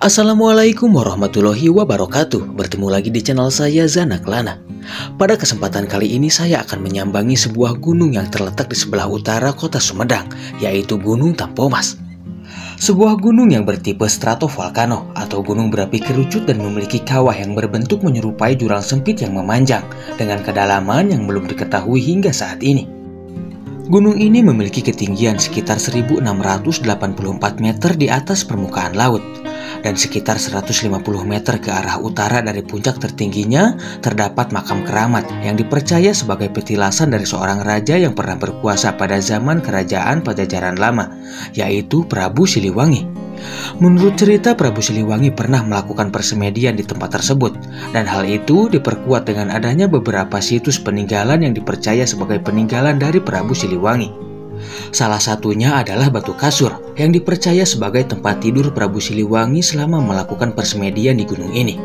Assalamualaikum warahmatullahi wabarakatuh. Bertemu lagi di channel saya Zanaklana. Pada kesempatan kali ini saya akan menyambangi sebuah gunung yang terletak di sebelah utara kota Sumedang, yaitu Gunung Tampomas. Sebuah gunung yang bertipe stratovolcano atau gunung berapi kerucut dan memiliki kawah yang berbentuk menyerupai jurang sempit yang memanjang dengan kedalaman yang belum diketahui hingga saat ini. Gunung ini memiliki ketinggian sekitar 1684 meter di atas permukaan laut dan sekitar 150 meter ke arah utara dari puncak tertingginya terdapat makam keramat yang dipercaya sebagai petilasan dari seorang raja yang pernah berkuasa pada zaman kerajaan Pajajaran lama, yaitu Prabu Siliwangi. Menurut cerita, Prabu Siliwangi pernah melakukan persemedian di tempat tersebut, dan hal itu diperkuat dengan adanya beberapa situs peninggalan yang dipercaya sebagai peninggalan dari Prabu Siliwangi. Salah satunya adalah batu kasur yang dipercaya sebagai tempat tidur Prabu Siliwangi selama melakukan persemedian di gunung ini.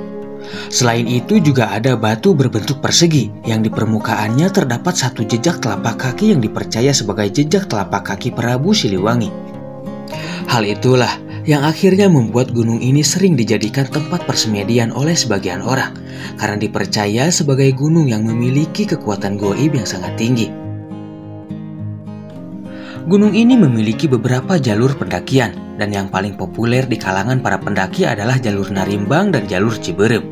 Selain itu juga ada batu berbentuk persegi yang di permukaannya terdapat satu jejak telapak kaki yang dipercaya sebagai jejak telapak kaki Prabu Siliwangi. Hal itulah yang akhirnya membuat gunung ini sering dijadikan tempat persemedian oleh sebagian orang karena dipercaya sebagai gunung yang memiliki kekuatan gaib yang sangat tinggi. Gunung ini memiliki beberapa jalur pendakian dan yang paling populer di kalangan para pendaki adalah jalur Narimbang dan jalur Ciberem.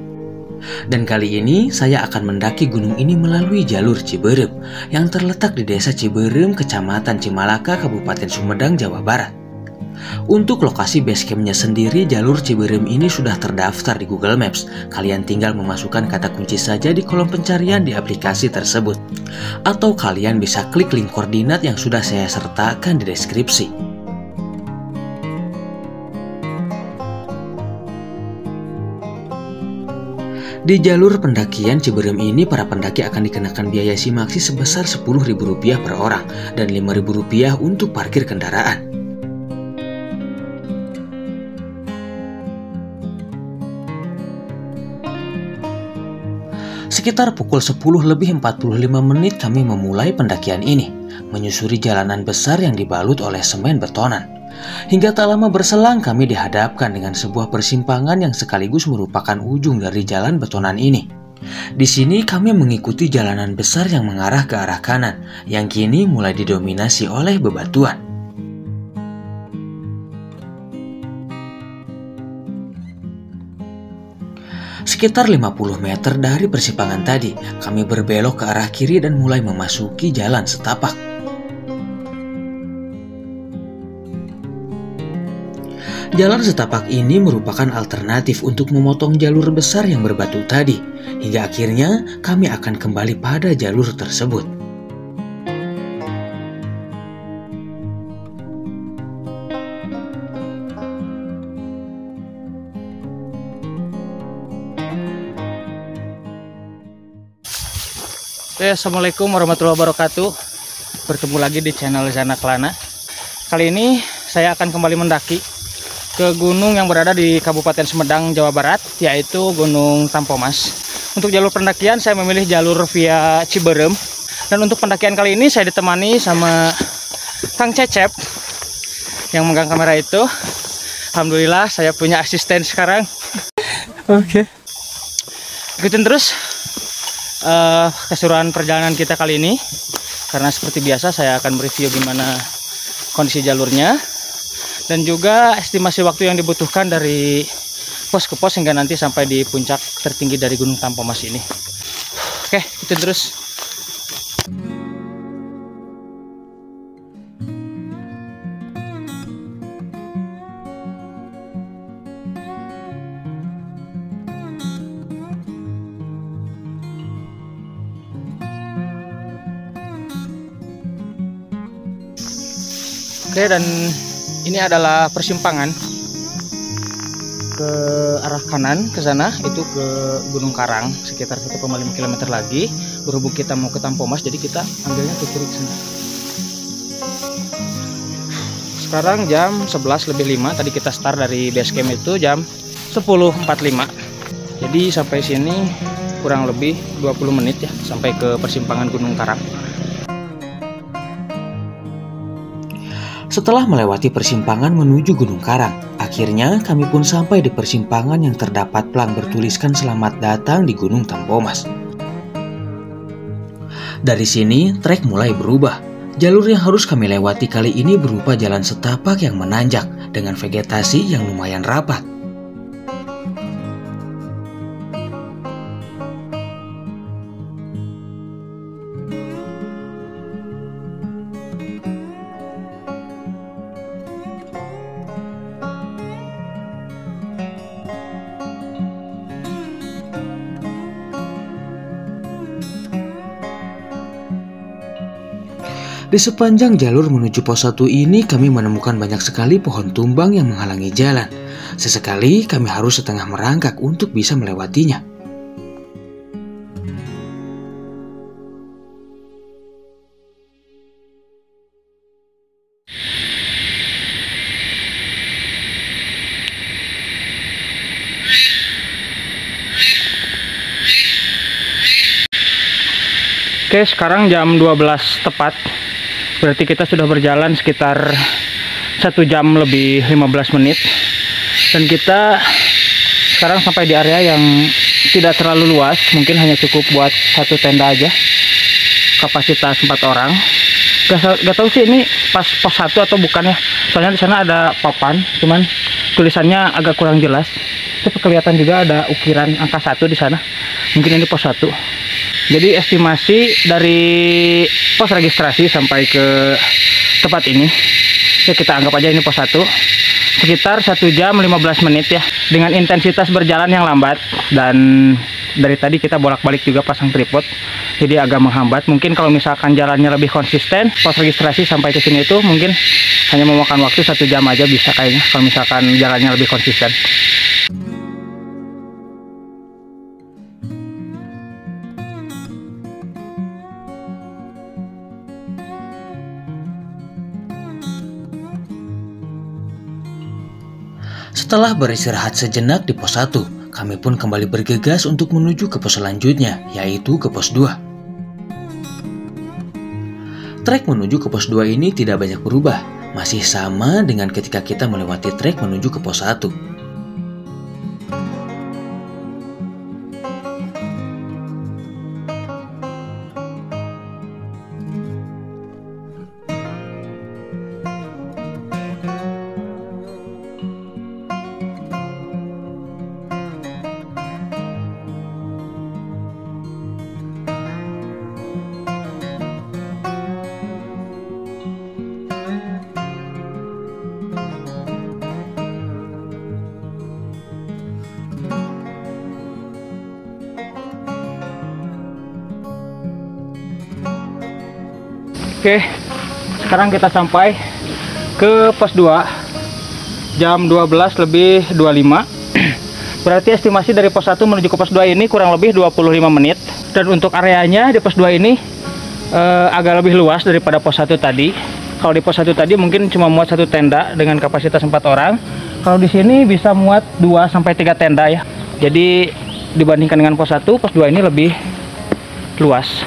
Dan kali ini saya akan mendaki gunung ini melalui jalur Ciberem yang terletak di Desa Ciberem, Kecamatan Cimalaka, Kabupaten Sumedang, Jawa Barat. Untuk lokasi basecampnya sendiri, jalur Ciberem ini sudah terdaftar di Google Maps. Kalian tinggal memasukkan kata kunci saja di kolom pencarian di aplikasi tersebut. Atau kalian bisa klik link koordinat yang sudah saya sertakan di deskripsi. Di jalur pendakian Ciberem ini, para pendaki akan dikenakan biaya simaksi sebesar Rp10.000 per orang dan Rp5.000 untuk parkir kendaraan. Sekitar pukul 10:45 kami memulai pendakian ini, menyusuri jalanan besar yang dibalut oleh semen betonan. Hingga tak lama berselang kami dihadapkan dengan sebuah persimpangan yang sekaligus merupakan ujung dari jalan betonan ini. Di sini kami mengikuti jalanan besar yang mengarah ke arah kanan, yang kini mulai didominasi oleh bebatuan. Sekitar 50 meter dari persimpangan tadi, kami berbelok ke arah kiri dan mulai memasuki jalan setapak. Jalan setapak ini merupakan alternatif untuk memotong jalur besar yang berbatu tadi, hingga akhirnya kami akan kembali pada jalur tersebut. Assalamualaikum warahmatullahi wabarakatuh. Bertemu lagi di channel Zanaklana. Kali ini saya akan kembali mendaki ke gunung yang berada di Kabupaten Sumedang, Jawa Barat, yaitu Gunung Tampomas. Untuk jalur pendakian saya memilih jalur via Ciberem. Dan untuk pendakian kali ini saya ditemani sama Kang Cecep yang megang kamera itu. Alhamdulillah saya punya asisten sekarang. Oke. Ikutin terus keseruan perjalanan kita kali ini, karena seperti biasa saya akan mereview gimana kondisi jalurnya dan juga estimasi waktu yang dibutuhkan dari pos ke pos hingga nanti sampai di puncak tertinggi dari Gunung Tampomas ini. Oke, ikutin terus. Oke, dan ini adalah persimpangan ke arah kanan ke sana, itu ke Gunung Karang, sekitar 1,5 km lagi. Berhubung kita mau ke Tampomas, jadi kita ambilnya ke kiri ke sana. Sekarang jam 11:05, tadi kita start dari base camp itu jam 10:45. Jadi sampai sini kurang lebih 20 menit ya, sampai ke persimpangan Gunung Karang. Setelah melewati persimpangan menuju Gunung Karang, akhirnya kami pun sampai di persimpangan yang terdapat plang bertuliskan selamat datang di Gunung Tampomas. Dari sini trek mulai berubah. Jalur yang harus kami lewati kali ini berupa jalan setapak yang menanjak dengan vegetasi yang lumayan rapat. Di sepanjang jalur menuju pos 1 ini kami menemukan banyak sekali pohon tumbang yang menghalangi jalan. Sesekali kami harus setengah merangkak untuk bisa melewatinya. Oke, sekarang jam 12 tepat. Berarti kita sudah berjalan sekitar 1 jam lebih 15 menit. Dan kita sekarang sampai di area yang tidak terlalu luas, mungkin hanya cukup buat 1 tenda aja. Kapasitas 4 orang. Gak tahu sih ini pas pos 1 atau bukan ya. Soalnya di sana ada papan, cuman tulisannya agak kurang jelas. Tapi kelihatan juga ada ukiran angka 1 di sana. Mungkin ini pos 1. Jadi estimasi dari pos registrasi sampai ke tempat ini, ya kita anggap aja ini pos 1, sekitar 1 jam 15 menit ya, dengan intensitas berjalan yang lambat. Dan dari tadi kita bolak-balik juga pasang tripod, jadi agak menghambat. Mungkin kalau misalkan jalannya lebih konsisten, pos registrasi sampai ke sini itu mungkin hanya memakan waktu 1 jam aja bisa kayaknya, kalau misalkan jalannya lebih konsisten. Setelah beristirahat sejenak di pos 1, kami pun kembali bergegas untuk menuju ke pos selanjutnya, yaitu ke pos 2. Trek menuju ke pos 2 ini tidak banyak berubah, masih sama dengan ketika kita melewati trek menuju ke pos 1. Oke, sekarang kita sampai ke pos 2 jam 12 lebih 25. Berarti estimasi dari pos 1 menuju ke pos 2 ini kurang lebih 25 menit. Dan untuk areanya di pos 2 ini agak lebih luas daripada pos 1 tadi. Kalau di pos 1 tadi mungkin cuma muat 1 tenda dengan kapasitas 4 orang. Kalau di sini bisa muat 2 sampai 3 tenda ya. Jadi dibandingkan dengan pos 1, pos 2 ini lebih luas.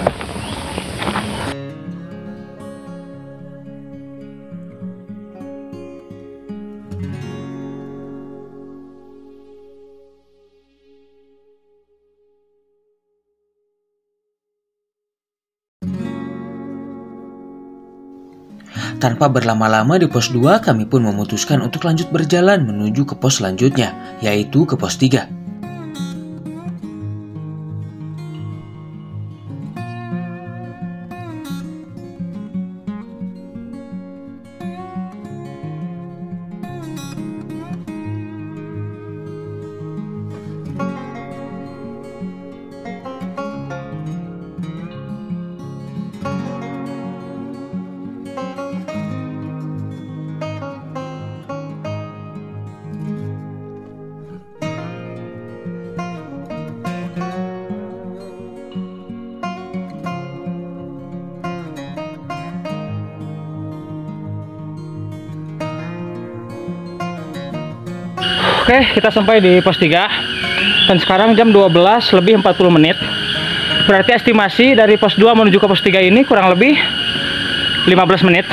Tanpa berlama-lama di pos 2, kami pun memutuskan untuk lanjut berjalan menuju ke pos selanjutnya, yaitu ke pos 3. Oke, kita sampai di pos 3 dan sekarang jam 12 lebih 40 menit. Berarti estimasi dari pos 2 menuju ke pos 3 ini kurang lebih 15 menit.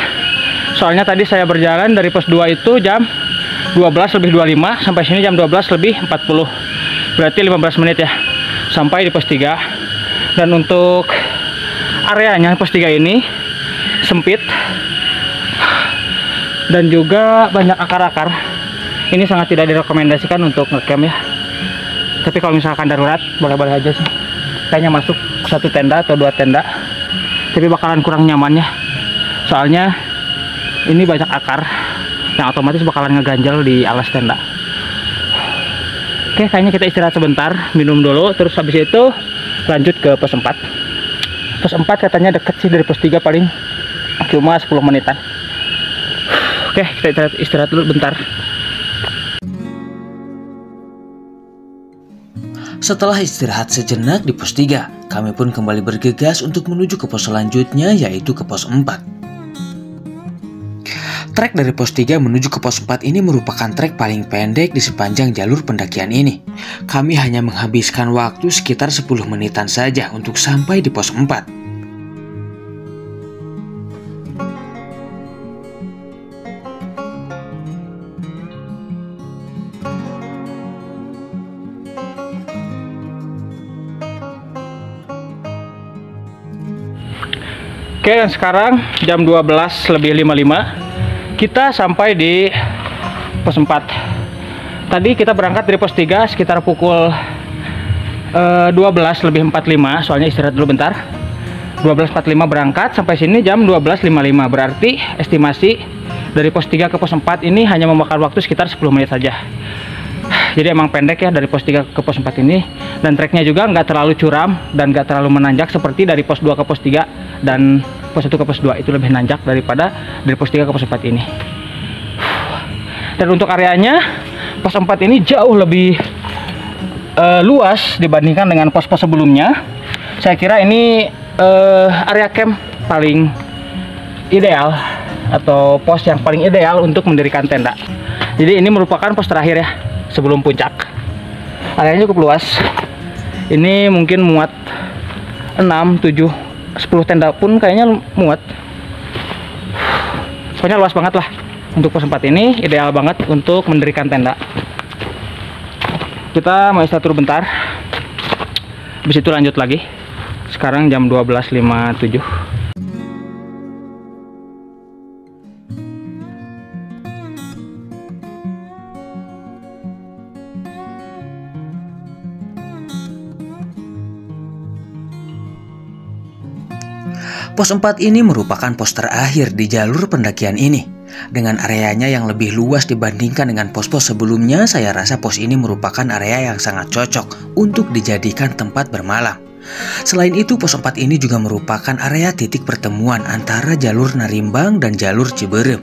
Soalnya tadi saya berjalan dari pos 2 itu jam 12 lebih 25, sampai sini jam 12 lebih 40. Berarti 15 menit ya sampai di pos 3. Dan untuk areanya pos 3 ini sempit dan juga banyak akar-akar. Ini sangat tidak direkomendasikan untuk ngecamp ya. Tapi kalau misalkan darurat boleh-boleh aja sih. Kayaknya masuk satu tenda atau 2 tenda. Tapi bakalan kurang nyamannya. Soalnya ini banyak akar yang otomatis bakalan ngeganjel di alas tenda. Oke, kayaknya kita istirahat sebentar, minum dulu, terus habis itu lanjut ke pos 4. Pos 4 katanya deket sih dari pos 3, paling cuma 10 menitan. Oke, kita istirahat dulu bentar. Setelah istirahat sejenak di pos 3, kami pun kembali bergegas untuk menuju ke pos selanjutnya, yaitu ke pos 4. Trek dari pos 3 menuju ke pos 4 ini merupakan trek paling pendek di sepanjang jalur pendakian ini. Kami hanya menghabiskan waktu sekitar 10 menitan saja untuk sampai di pos 4. Oke, dan sekarang jam 12 lebih 55. Kita sampai di pos 4. Tadi kita berangkat dari pos 3 sekitar pukul 12 lebih 45. Soalnya istirahat dulu bentar. 12.45 berangkat, sampai sini jam 12.55. Berarti estimasi dari pos 3 ke pos 4 ini hanya memakan waktu sekitar 10 menit saja. Jadi emang pendek ya dari pos 3 ke pos 4 ini. Dan treknya juga nggak terlalu curam dan nggak terlalu menanjak seperti dari pos 2 ke pos 3 dan pos 1 ke pos 2 itu lebih nanjak daripada dari pos 3 ke pos 4 ini. Dan untuk areanya pos 4 ini jauh lebih luas dibandingkan dengan pos-pos sebelumnya. Saya kira ini area camp paling ideal atau pos yang paling ideal untuk mendirikan tenda. Jadi ini merupakan pos terakhir ya sebelum puncak. Areanya cukup luas. Ini mungkin muat 6, 7, 10 tenda pun kayaknya muat. Pokoknya luas banget lah. Untuk pos 4 ini ideal banget untuk mendirikan tenda. Kita mau istirahat dulu bentar. Habis itu lanjut lagi. Sekarang jam 12.57. Pos 4 ini merupakan pos terakhir di jalur pendakian ini. Dengan areanya yang lebih luas dibandingkan dengan pos-pos sebelumnya, saya rasa pos ini merupakan area yang sangat cocok untuk dijadikan tempat bermalam. Selain itu, pos 4 ini juga merupakan area titik pertemuan antara jalur Narimbang dan jalur Ciberem.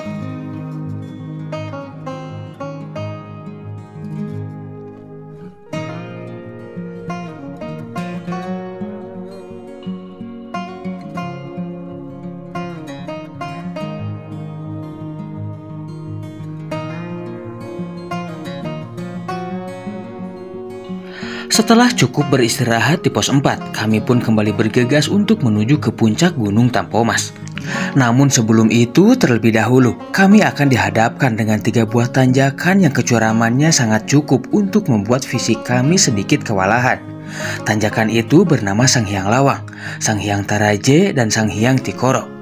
Setelah cukup beristirahat di pos 4, kami pun kembali bergegas untuk menuju ke puncak Gunung Tampomas. Namun sebelum itu, terlebih dahulu, kami akan dihadapkan dengan 3 buah tanjakan yang kecuramannya sangat cukup untuk membuat fisik kami sedikit kewalahan. Tanjakan itu bernama Sang Hyang Lawang, Sang Hyang Taraje, dan Sang Hyang Tikoro.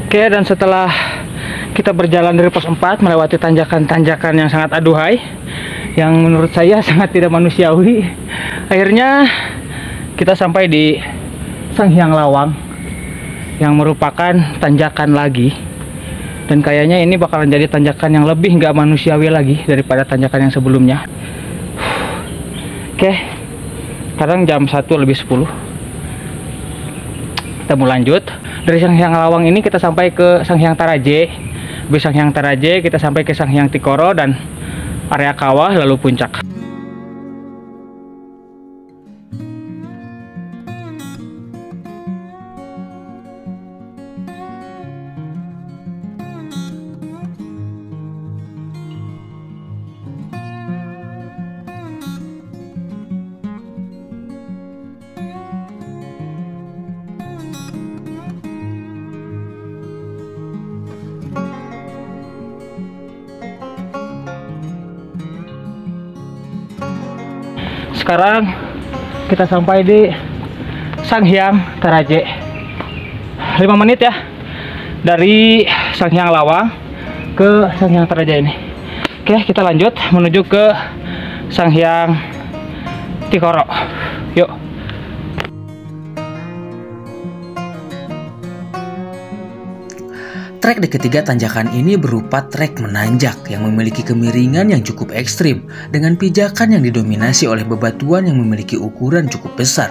Oke, dan setelah kita berjalan dari pos 4 melewati tanjakan-tanjakan yang sangat aduhai, yang menurut saya sangat tidak manusiawi, akhirnya kita sampai di Sang Hyang Lawang yang merupakan tanjakan lagi. Dan kayaknya ini bakalan jadi tanjakan yang lebih nggak manusiawi lagi daripada tanjakan yang sebelumnya. Oke, sekarang jam 1:10. Kita mau lanjut. Dari Sang Hyang Lawang ini kita sampai ke Sang Hyang Taraje. Dari Sang Hyang Taraje kita sampai ke Sang Hyang Tikoro dan area kawah lalu puncak. sekarang kita sampai di Sanghyang Taraje. 5 menit ya dari Sanghyang Lawang ke Sanghyang Taraje ini. Oke, kita lanjut menuju ke Sanghyang Tikoro. Yuk. Trek di ketiga tanjakan ini berupa trek menanjak yang memiliki kemiringan yang cukup ekstrim dengan pijakan yang didominasi oleh bebatuan yang memiliki ukuran cukup besar.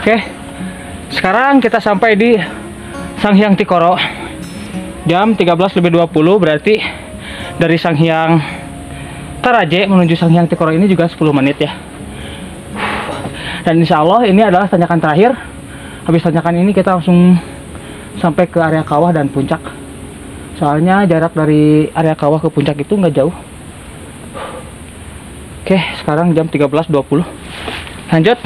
Oke, sekarang kita sampai di Sanghyang Tikoro jam 13.20, berarti dari Sanghyang Taraje menuju Sanghyang Tikoro ini juga 10 menit ya. Dan insya Allah ini adalah tanjakan terakhir. Habis tanjakan ini kita langsung sampai ke area kawah dan puncak. Soalnya jarak dari area kawah ke puncak itu nggak jauh. Oke, sekarang jam 13.20. Lanjut.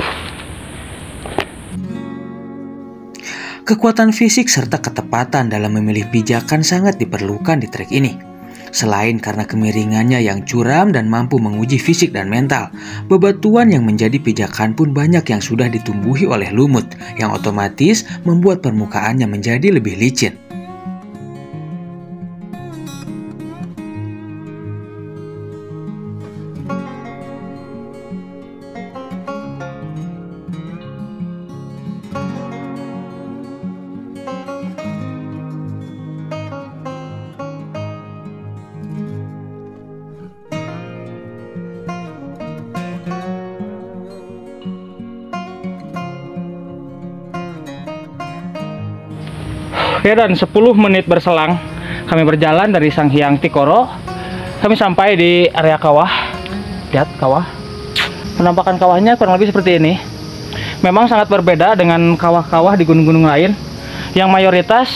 Kekuatan fisik serta ketepatan dalam memilih pijakan sangat diperlukan di trek ini. Selain karena kemiringannya yang curam dan mampu menguji fisik dan mental, bebatuan yang menjadi pijakan pun banyak yang sudah ditumbuhi oleh lumut, yang otomatis membuat permukaannya menjadi lebih licin. Oke, dan 10 menit berselang kami berjalan dari Sanghyang Tikoro. Kami sampai di area kawah. Lihat kawah. Penampakan kawahnya kurang lebih seperti ini. Memang sangat berbeda dengan kawah-kawah di gunung-gunung lain yang mayoritas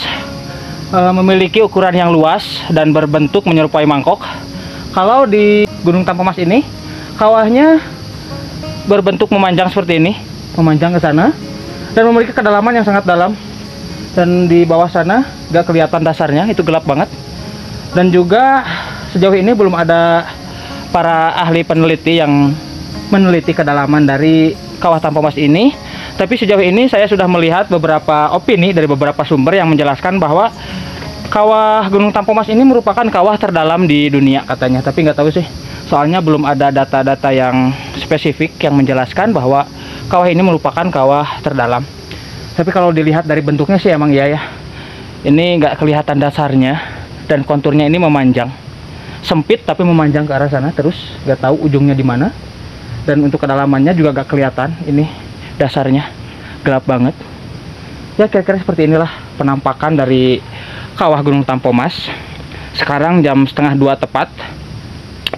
memiliki ukuran yang luas dan berbentuk menyerupai mangkok. Kalau di Gunung Tampomas ini kawahnya berbentuk memanjang seperti ini, memanjang ke sana dan memiliki kedalaman yang sangat dalam. Dan di bawah sana gak kelihatan dasarnya, itu gelap banget. Dan juga sejauh ini belum ada para ahli peneliti yang meneliti kedalaman dari kawah Tampomas ini. Tapi sejauh ini saya sudah melihat beberapa opini dari beberapa sumber yang menjelaskan bahwa kawah Gunung Tampomas ini merupakan kawah terdalam di dunia katanya. Tapi nggak tahu sih, soalnya belum ada data-data yang spesifik yang menjelaskan bahwa kawah ini merupakan kawah terdalam. Tapi kalau dilihat dari bentuknya sih emang iya ya. Ini nggak kelihatan dasarnya dan konturnya ini memanjang. Sempit tapi memanjang ke arah sana terus, nggak tahu ujungnya di mana. Dan untuk kedalamannya juga nggak kelihatan. Ini dasarnya gelap banget. Ya kira-kira seperti inilah penampakan dari kawah Gunung Tampomas. Sekarang jam 1:30 tepat.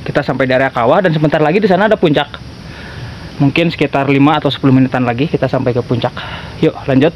Kita sampai di area kawah dan sebentar lagi di sana ada puncak. Mungkin sekitar 5 atau 10 menitan lagi kita sampai ke puncak. Yuk lanjut.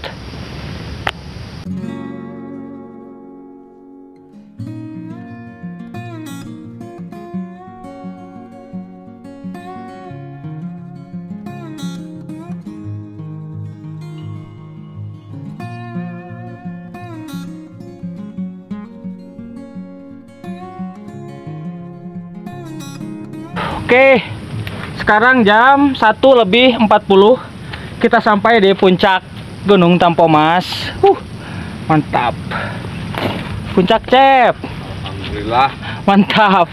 Oke, sekarang jam 1:40 kita sampai di puncak Gunung Tampomas. Mantap. Puncak Cep. Alhamdulillah. Mantap.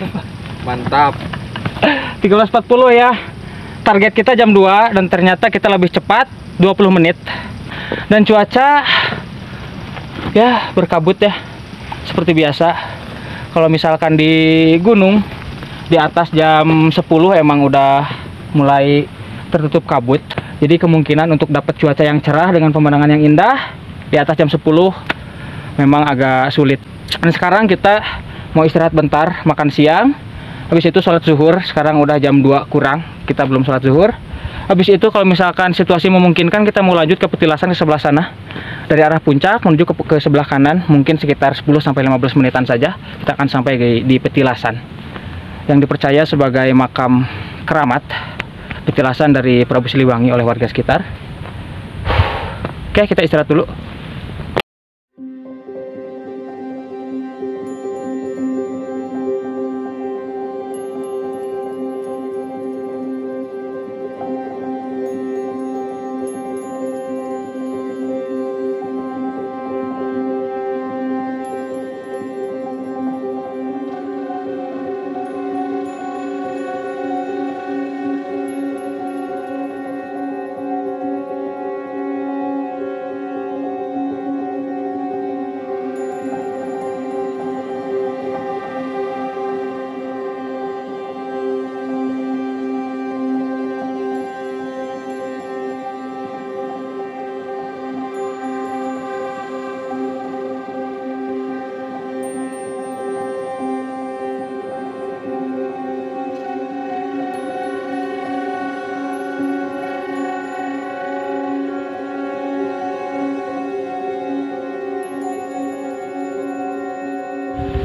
Mantap. 13.40 ya. Target kita jam 2 dan ternyata kita lebih cepat 20 menit. Dan cuaca ya berkabut ya. Seperti biasa. Kalau misalkan di gunung di atas jam 10 emang udah mulai tertutup kabut. Jadi kemungkinan untuk dapat cuaca yang cerah dengan pemandangan yang indah di atas jam 10 memang agak sulit. Dan sekarang kita mau istirahat bentar, makan siang. Habis itu sholat zuhur. Sekarang udah jam 2 kurang, kita belum sholat zuhur. Habis itu kalau misalkan situasi memungkinkan kita mau lanjut ke petilasan ke sebelah sana. Dari arah puncak menuju ke sebelah kanan, mungkin sekitar 10-15 menitan saja kita akan sampai di petilasan. yang dipercaya sebagai makam keramat petilasan dari Prabu Siliwangi oleh warga sekitar. Oke, kita istirahat dulu.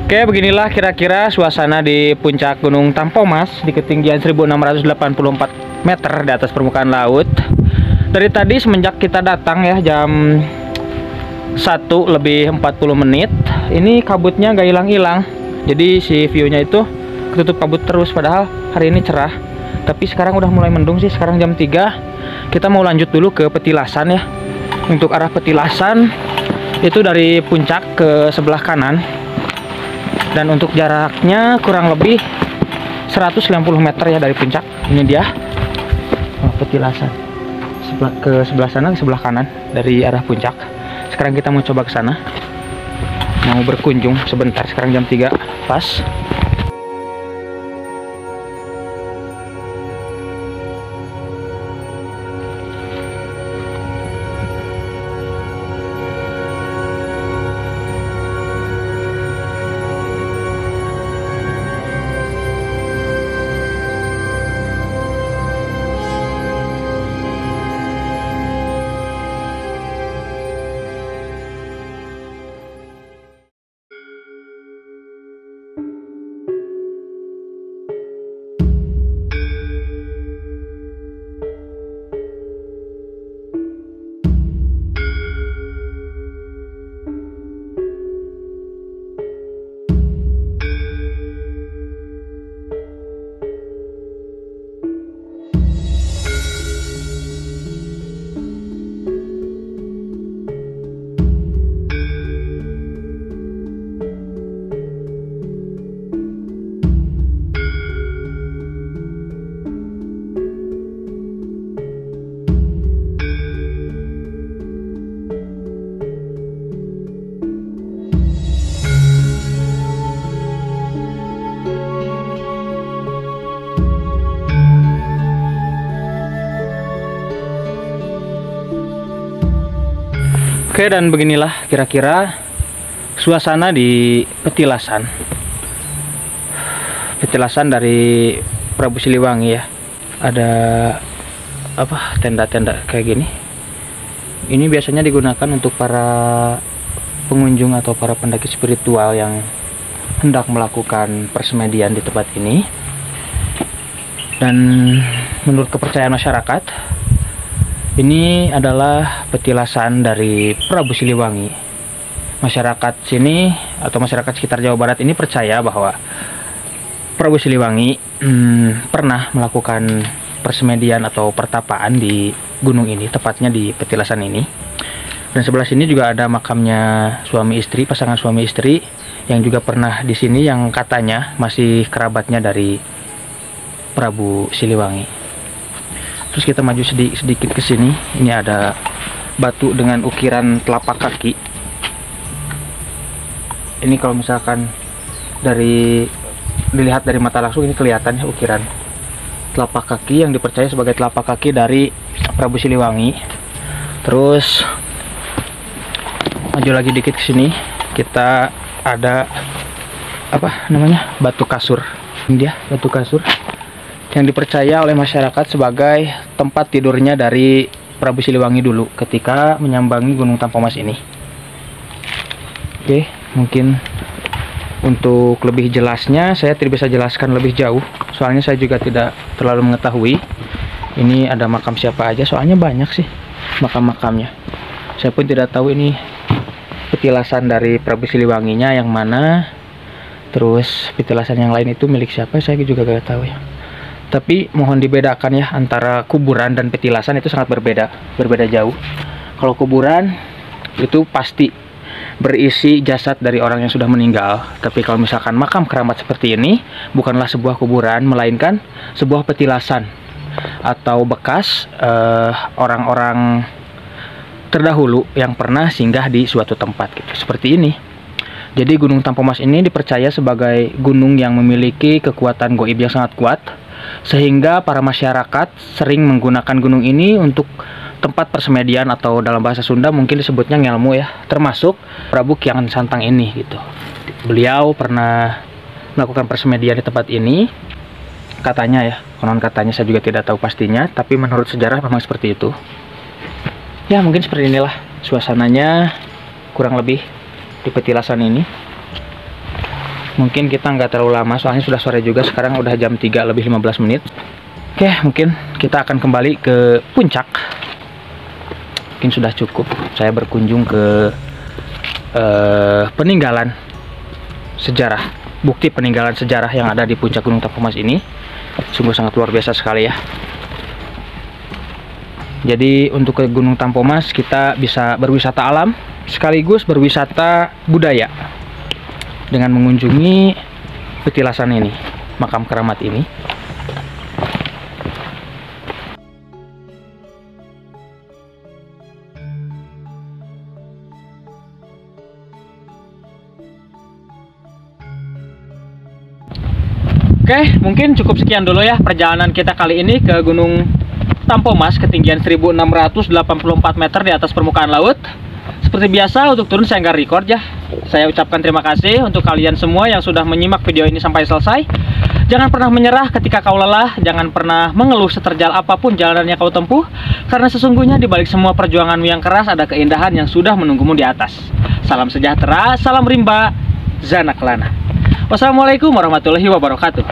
Oke, beginilah kira-kira suasana di puncak Gunung Tampomas di ketinggian 1684 meter di atas permukaan laut. Dari tadi semenjak kita datang ya jam 1:40, ini kabutnya nggak hilang-hilang. Jadi si view-nya itu ketutup kabut terus, padahal hari ini cerah. Tapi sekarang udah mulai mendung sih, sekarang jam 3. Kita mau lanjut dulu ke petilasan ya. Untuk arah petilasan itu dari puncak ke sebelah kanan. Dan untuk jaraknya kurang lebih 190 meter ya dari puncak. Ini dia petilasan. Ke sebelah sana, ke sebelah kanan dari arah puncak. Sekarang kita mau coba ke sana. Mau berkunjung sebentar. Sekarang jam 3 pas. Oke, dan beginilah kira-kira suasana di petilasan. Petilasan dari Prabu Siliwangi ya. Ada apa? Tenda-tenda kayak gini. Ini biasanya digunakan untuk para pengunjung atau para pendaki spiritual yang hendak melakukan persemedian di tempat ini. Dan menurut kepercayaan masyarakat, ini adalah petilasan dari Prabu Siliwangi. Masyarakat sini atau masyarakat sekitar Jawa Barat ini percaya bahwa Prabu Siliwangi pernah melakukan persemedian atau pertapaan di gunung ini, tepatnya di petilasan ini. Dan sebelah sini juga ada makamnya suami istri, pasangan suami istri yang juga pernah di sini, yang katanya masih kerabatnya dari Prabu Siliwangi. Terus kita maju sedikit ke sini. Ini ada batu dengan ukiran telapak kaki. Ini kalau misalkan dilihat dari mata langsung, ini kelihatan ya ukiran telapak kaki yang dipercaya sebagai telapak kaki dari Prabu Siliwangi. Terus maju lagi dikit ke sini, kita ada apa namanya? Batu kasur. Ini dia batu kasur yang dipercaya oleh masyarakat sebagai tempat tidurnya dari Prabu Siliwangi dulu ketika menyambangi Gunung Tampomas ini. Oke, mungkin Untuk lebih jelasnya saya tidak bisa jelaskan lebih jauh, soalnya saya juga tidak terlalu mengetahui ini ada makam siapa aja, soalnya banyak sih makam-makamnya. Saya pun tidak tahu ini petilasan dari Prabu Siliwanginya yang mana, terus petilasan yang lain itu milik siapa saya juga gak tahu ya. Tapi mohon dibedakan ya, antara kuburan dan petilasan itu sangat berbeda jauh. Kalau kuburan itu pasti berisi jasad dari orang yang sudah meninggal. Tapi kalau misalkan makam keramat seperti ini, bukanlah sebuah kuburan, melainkan sebuah petilasan atau bekas orang-orang terdahulu yang pernah singgah di suatu tempat gitu, seperti ini. Jadi Gunung Tampomas ini dipercaya sebagai gunung yang memiliki kekuatan goib yang sangat kuat, sehingga para masyarakat sering menggunakan gunung ini untuk tempat persemedian, atau dalam bahasa Sunda mungkin disebutnya ngelmu ya, termasuk Prabu Kiangan Santang ini gitu. Beliau pernah melakukan persemedian di tempat ini, katanya ya, konon katanya, saya juga tidak tahu pastinya, tapi menurut sejarah memang seperti itu. Ya mungkin seperti inilah suasananya kurang lebih di petilasan ini. Mungkin kita nggak terlalu lama, soalnya sudah sore juga, sekarang udah jam 3 lebih 15 menit. Oke, mungkin kita akan kembali ke puncak. Mungkin sudah cukup saya berkunjung ke peninggalan sejarah, bukti peninggalan sejarah yang ada di puncak Gunung Tampomas ini. Sungguh sangat luar biasa sekali ya. Jadi untuk ke Gunung Tampomas kita bisa berwisata alam sekaligus berwisata budaya dengan mengunjungi petilasan ini, makam keramat ini. Oke, mungkin cukup sekian dulu ya perjalanan kita kali ini ke Gunung Tampomas, ketinggian 1684 meter di atas permukaan laut. Seperti biasa, untuk turun saya nggak record ya. Saya ucapkan terima kasih untuk kalian semua yang sudah menyimak video ini sampai selesai. Jangan pernah menyerah ketika kau lelah, jangan pernah mengeluh seterjal apapun jalanan yang kau tempuh, karena sesungguhnya di balik semua perjuanganmu yang keras ada keindahan yang sudah menunggumu di atas. Salam sejahtera, salam rimba, Zanak Lana. Wassalamualaikum warahmatullahi wabarakatuh.